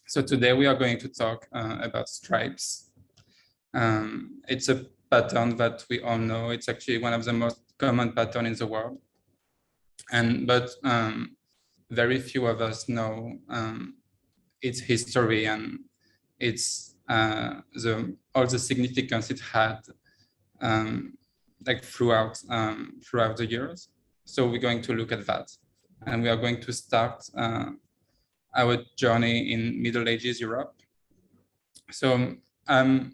So today we are going to talk about stripes. It's a pattern that we all know. It's actually one of the most common patterns in the world. But very few of us know its history and its all the significance it had like throughout the years. So we're going to look at that, and we are going to start our journey in Middle Ages Europe. So I'm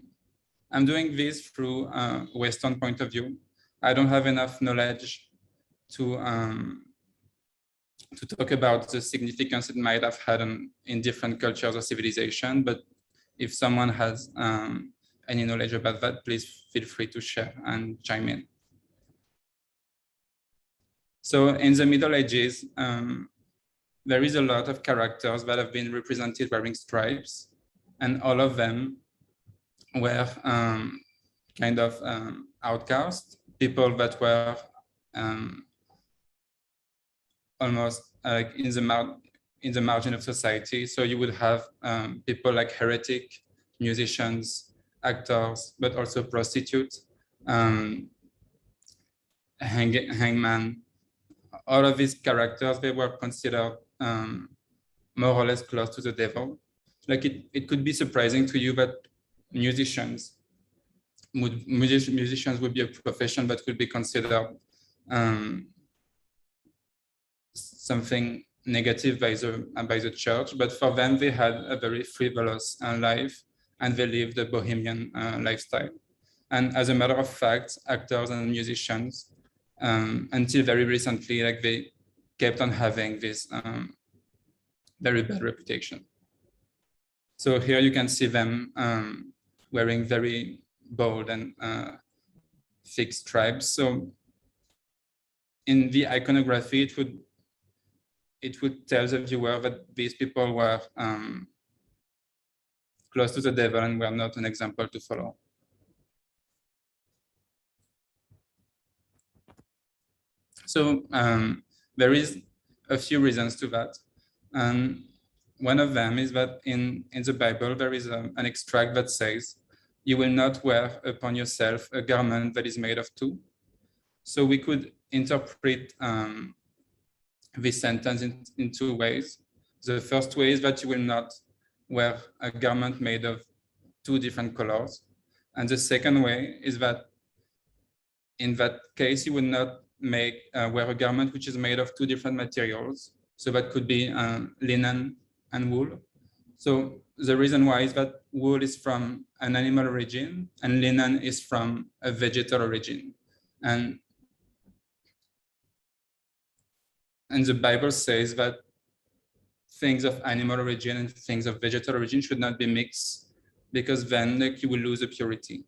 doing this through a Western point of view. I don't have enough knowledge to talk about the significance it might have had in different cultures or civilization. But if someone has any knowledge about that, please feel free to share and chime in. So in the Middle Ages, there is a lot of characters that have been represented wearing stripes, and all of them were kind of outcasts, people that were almost like in the margin of society. So you would have people like heretic, musicians, actors, but also prostitutes, hangman. All of these characters, they were considered more or less close to the devil. Like it could be surprising to you that musicians would be a profession that could be considered something negative by the church, but for them they had a very frivolous life, and they lived a bohemian lifestyle. And as a matter of fact, actors and musicians, until very recently, like they kept on having this very bad reputation. So here you can see them wearing very bold and thick stripes. So in the iconography, it would tell the viewer that these people were close to the devil and were not an example to follow. So there is a few reasons to that. And one of them is that in the Bible, there is an extract that says, "You will not wear upon yourself a garment that is made of two." So we could interpret this sentence in two ways. The first way is that you will not wear a garment made of two different colors. And the second way is that in that case, you will not wear a garment which is made of two different materials. So that could be linen and wool. So the reason why is that wool is from an animal origin and linen is from a vegetal origin. And the Bible says that things of animal origin and things of vegetal origin should not be mixed, because then like, you will lose the purity.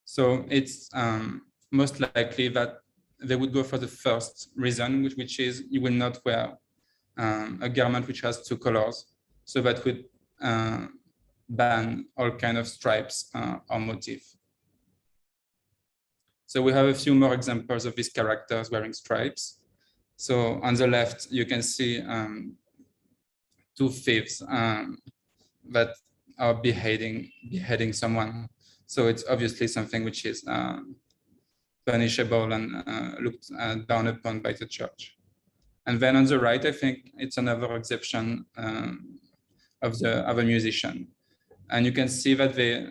So it's most likely that they would go for the first reason, which is you will not wear a garment which has two colors. So that would ban all kind of stripes or motif. So we have a few more examples of these characters wearing stripes. So on the left, you can see two thieves that are beheading someone. So it's obviously something which is punishable and looked down upon by the church. And then on the right, I think it's another exception of a musician. And you can see that they,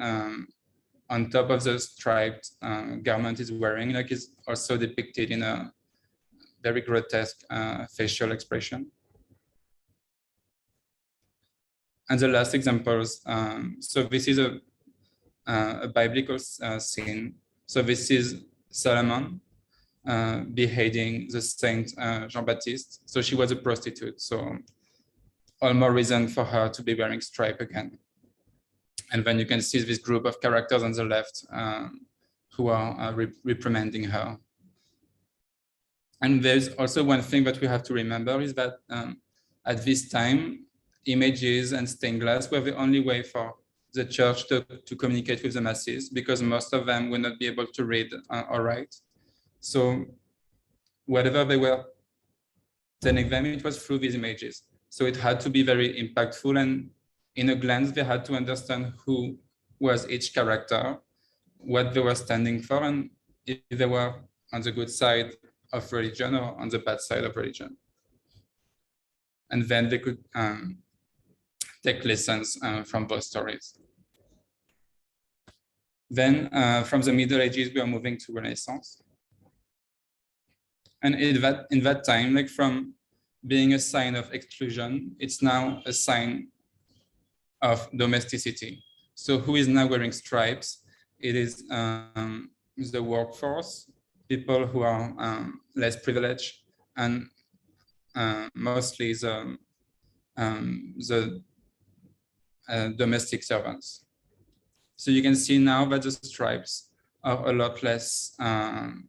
on top of the striped garment is wearing, like is also depicted in a very grotesque facial expression. And the last examples, so this is a biblical scene. So this is Solomon beheading the Saint Jean-Baptiste. So she was a prostitute, so all more reason for her to be wearing stripe again. And then you can see this group of characters on the left who are reprimanding her. And there's also one thing that we have to remember is that at this time, images and stained glass were the only way for the church to communicate with the masses, because most of them would not be able to read or write. So whatever they were telling them, it was through these images. So it had to be very impactful, and in a glance, they had to understand who was each character, what they were standing for, and if they were on the good side of religion or on the bad side of religion. And then they could take lessons from both stories. Then from the Middle Ages, we are moving to Renaissance. And in that time, like from being a sign of exclusion, it's now a sign of domesticity. So who is now wearing stripes? It is the workforce, people who are less privileged, and mostly the domestic servants. So you can see now that the stripes are a lot less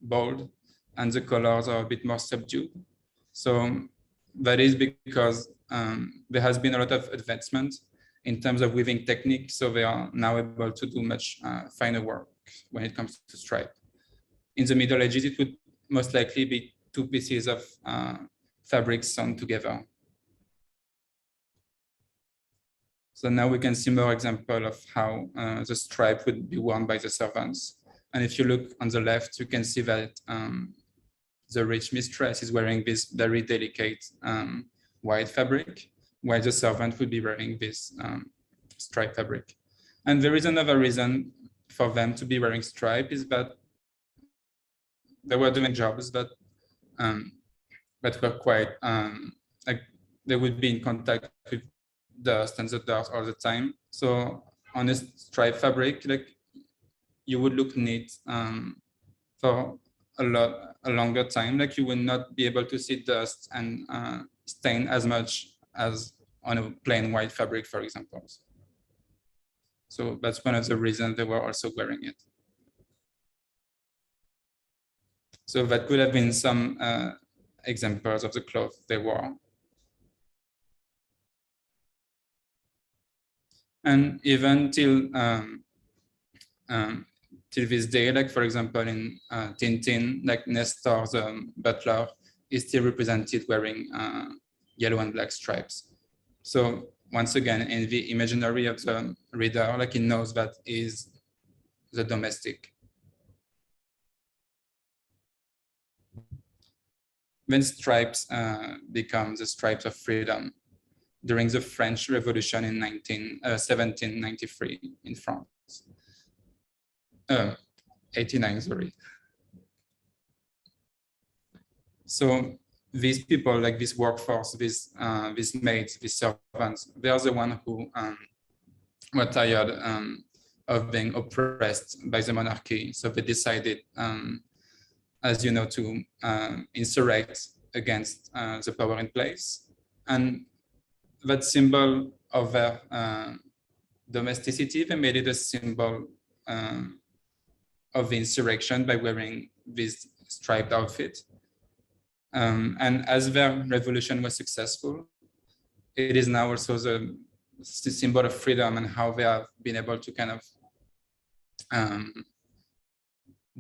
bold and the colors are a bit more subdued. So that is because there has been a lot of advancement in terms of weaving technique. So they are now able to do much finer work when it comes to stripe. In the Middle Ages, it would most likely be two pieces of fabric sewn together. So now we can see more example of how the stripe would be worn by the servants. And if you look on the left, you can see that the rich mistress is wearing this very delicate white fabric, while the servant would be wearing this stripe fabric. And there is another reason for them to be wearing stripe is that they were doing jobs that were quite, like they would be in contact with dust and the dirt all the time. So on a stripe fabric, like you would look neat for a longer time. Like you will not be able to see dust and stain as much as on a plain white fabric, for example. So that's one of the reasons they were also wearing it. So that could have been some examples of the clothes they wore. And even till this day, like for example in Tintin, like Nestor, the butler, is still represented wearing yellow and black stripes. So once again, in the imaginary of the reader, like he knows that is the domestic. When stripes become the stripes of freedom during the French Revolution in 1793 in France. 89, sorry. So these people, like this workforce, these maids, these servants, they are the ones who were tired of being oppressed by the monarchy. So they decided, as you know, to insurrect against the power in place. And that symbol of their domesticity, they made it a symbol of the insurrection by wearing this striped outfit. And as their revolution was successful, it is now also the symbol of freedom and how they have been able to kind of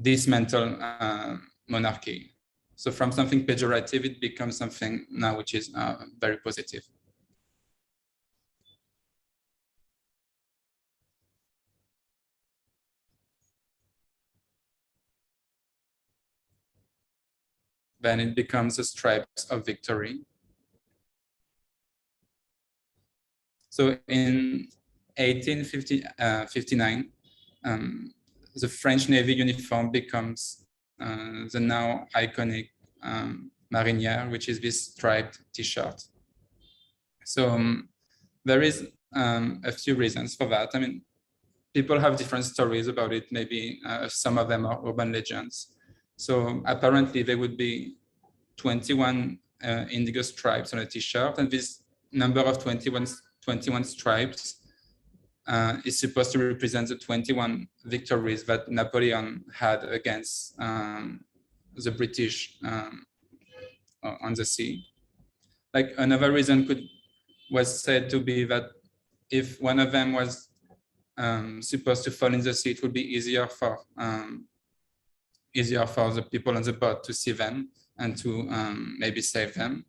dismantle monarchy. So from something pejorative, it becomes something now which is very positive. Then it becomes the stripes of victory. So in 1859, the French Navy uniform becomes the now iconic marinière, which is this striped T-shirt. So there is a few reasons for that. I mean, people have different stories about it. Maybe some of them are urban legends. So apparently there would be 21 indigo stripes on a T-shirt, and this number of 21 stripes is supposed to represent the 21 victories that Napoleon had against the British on the sea. Like another reason was said to be that if one of them was supposed to fall in the sea, it would be easier for the people on the boat to see them and to maybe save them.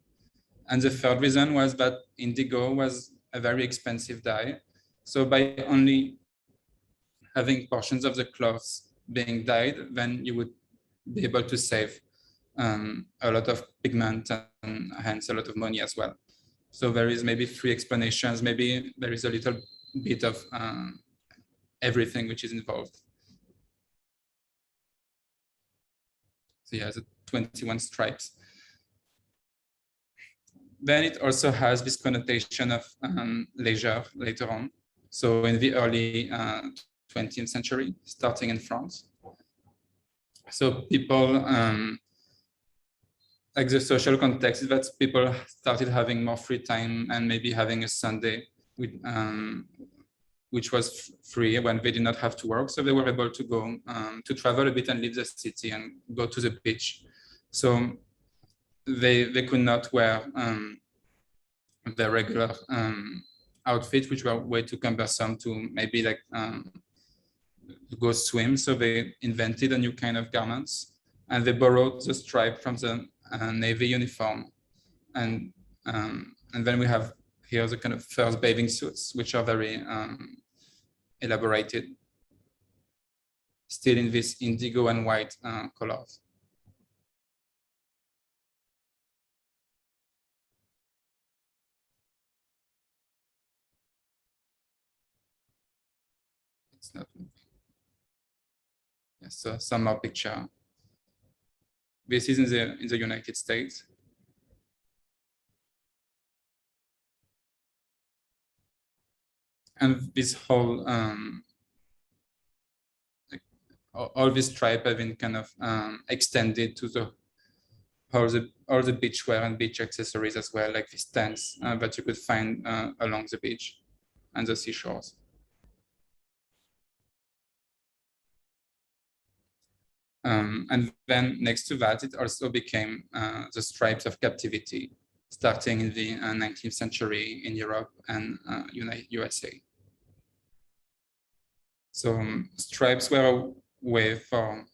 And the third reason was that indigo was a very expensive dye. So by only having portions of the cloths being dyed, then you would be able to save a lot of pigment and hence a lot of money as well. So there is maybe three explanations. Maybe there is a little bit of everything which is involved. So yeah, the 21 stripes. Then it also has this connotation of leisure later on. So in the early 20th century, starting in France. So people, like the social context is that people started having more free time and maybe having a Sunday with, which was free when they did not have to work. So they were able to go to travel a bit and leave the city and go to the beach. So they could not wear their regular outfits, which were way too cumbersome to maybe like go swim. So they invented a new kind of garments and they borrowed the stripe from the Navy uniform. And then we have here the kind of first bathing suits, which are very elaborated, still in this indigo and white colors. It's not moving. Yes, so some more picture. This is in the United States. And this whole all this stripe have been kind of extended to the all the beachwear and beach accessories as well, like these tents that you could find along the beach and the seashores. And then next to that, it also became the stripes of captivity, starting in the 19th century in Europe and USA. So stripes were a way for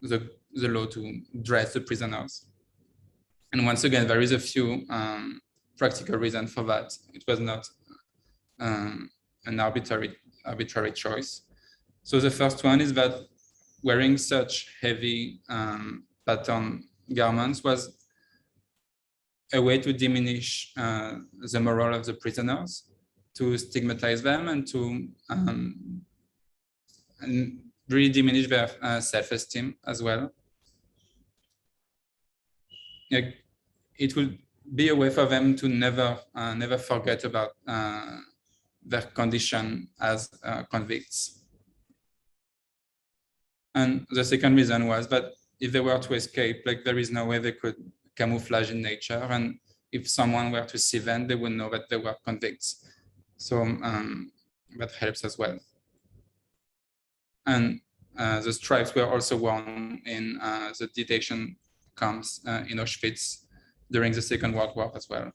the law to dress the prisoners. And once again, there is a few practical reasons for that. It was not an arbitrary choice. So the first one is that wearing such heavy pattern garments was a way to diminish the morale of the prisoners, to stigmatize them, and to really diminish their self-esteem as well. Like, it would be a way for them to never forget about their condition as convicts. And the second reason was that if they were to escape, like there is no way they could camouflage in nature. And if someone were to see them, they would know that they were convicts. So that helps as well. And the stripes were also worn in the detention camps in Auschwitz during the Second World War as well.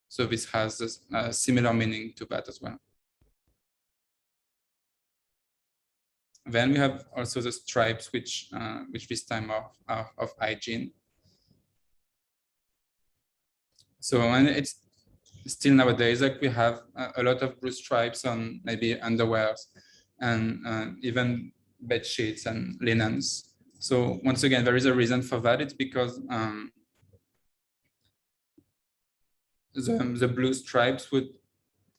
So this has a similar meaning to that as well. Then we have also the stripes, which this time are of hygiene. So, and it's still nowadays, like we have a lot of blue stripes on maybe underwears and even bed sheets and linens. So once again, there is a reason for that. It's because the blue stripes would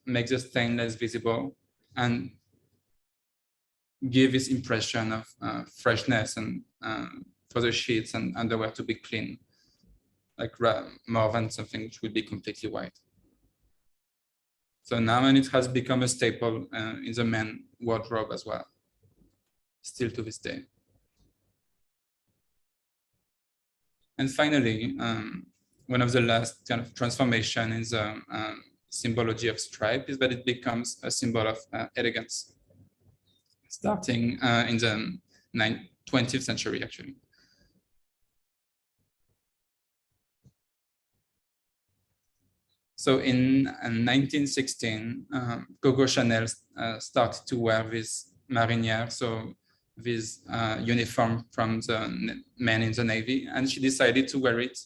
make the stain less visible and give this impression of freshness and for the sheets and underwear to be clean, like more than something which would be completely white. So now, and it has become a staple in the men wardrobe as well, still to this day. And finally, one of the last kind of transformation in the symbology of stripe is that it becomes a symbol of elegance, starting in the 20th century, actually. So in 1916, Coco Chanel started to wear this marinière, so this uniform from the men in the Navy, and she decided to wear it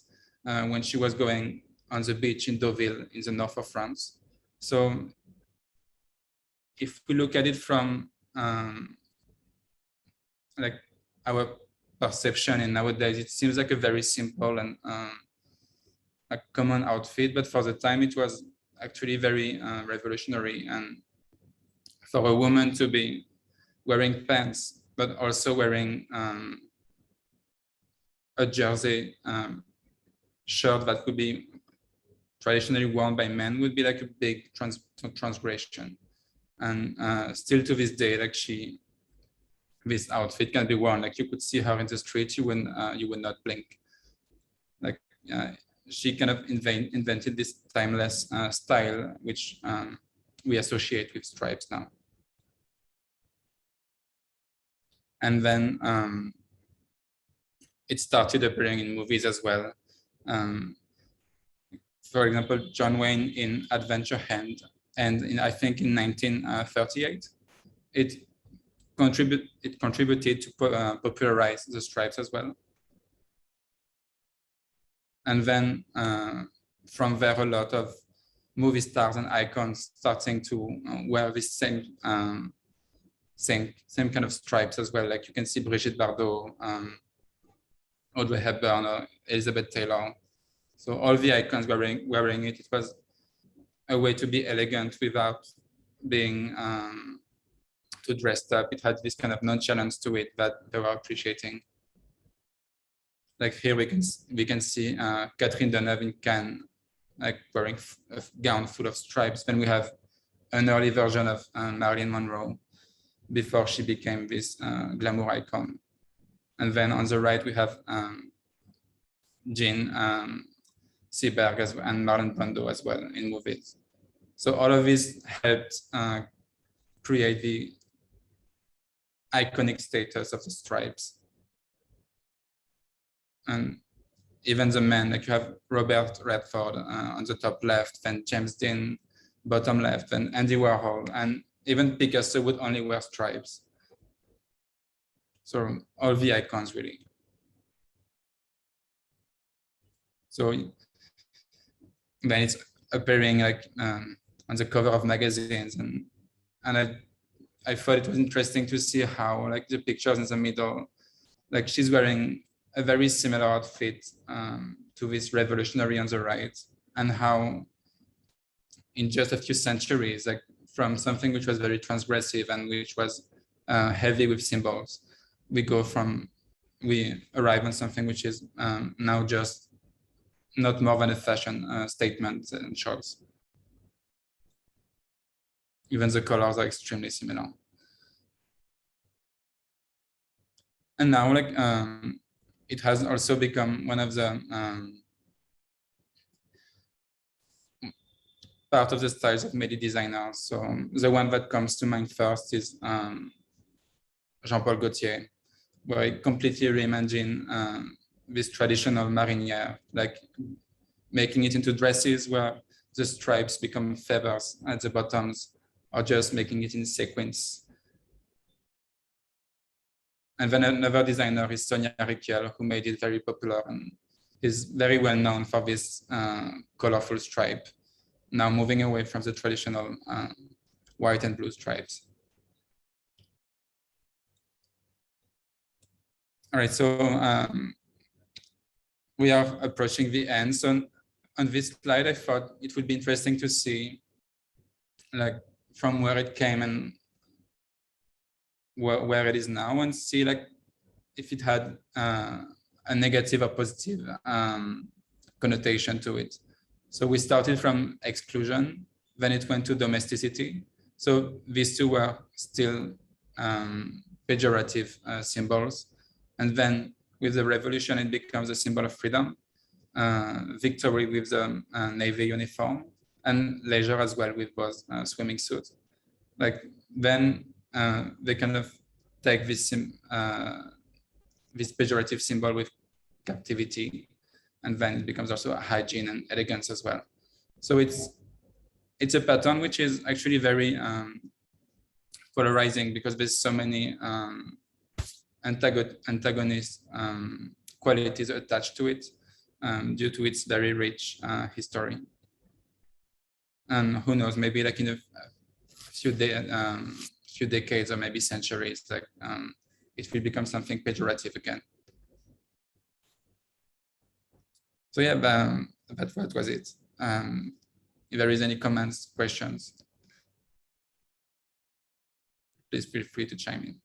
when she was going on the beach in Deauville in the north of France. So if we look at it from like our perception in nowadays, it seems like a very simple and a common outfit, but for the time it was actually very revolutionary. And for a woman to be wearing pants, but also wearing a jersey shirt that could be traditionally worn by men would be like a big transgression. And still to this day, like this outfit can be worn. Like you could see her in the street, you would not blink. Like she kind of invented this timeless style, which we associate with stripes now. And then it started appearing in movies as well. For example, John Wayne in Adventure Hand, and I think in 1938, it contributed to popularize the stripes as well. And then from there, a lot of movie stars and icons starting to wear this same kind of stripes as well. Like you can see Brigitte Bardot, Audrey Hepburn, or Elizabeth Taylor. So all the icons wearing it. It was a way to be elegant without being too dressed up. It had this kind of nonchalance to it that they were appreciating. Like here we can see Catherine Deneuve in Cannes, like wearing a gown full of stripes. Then we have an early version of Marilyn Monroe before she became this glamour icon. And then on the right we have Jean Seberg and Marlon Brando as well in movies. So all of this helped create the iconic status of the stripes. And even the men, like you have Robert Redford on the top left, then James Dean bottom left, and Andy Warhol, and even Picasso would only wear stripes. So all the icons really. So then it's appearing like on the cover of magazines, and I thought it was interesting to see how like the pictures in the middle, like she's wearing a very similar outfit to this revolutionary on the right, and how in just a few centuries, like from something which was very transgressive and which was heavy with symbols, we arrive on something which is now just not more than a fashion statement and choice. Even the colors are extremely similar. And now, like, it has also become one of the part of the styles of many designers. So the one that comes to mind first is Jean-Paul Gaultier, where he completely reimagined this traditional marinière, like making it into dresses where the stripes become feathers at the bottoms, or just making it in sequins. And then another designer is Sonia Rykiel, who made it very popular and is very well known for this colorful stripe, now moving away from the traditional white and blue stripes. All right, so we are approaching the end. So on this slide, I thought it would be interesting to see like from where it came and where it is now, and see like if it had a negative or positive connotation to it. So we started from exclusion, then it went to domesticity. So these two were still pejorative symbols. And then with the revolution, it becomes a symbol of freedom, victory with the Navy uniform, and leisure as well with both swimming suits. Like then they kind of take this pejorative symbol with captivity, and then it becomes also a hygiene and elegance as well. So it's a pattern which is actually very polarizing, because there's so many antagonist qualities attached to it. due to its very rich history. And who knows, maybe like in a few decades or maybe centuries, like it will become something pejorative again. So yeah, but what was it? If there is any comments, questions, please feel free to chime in.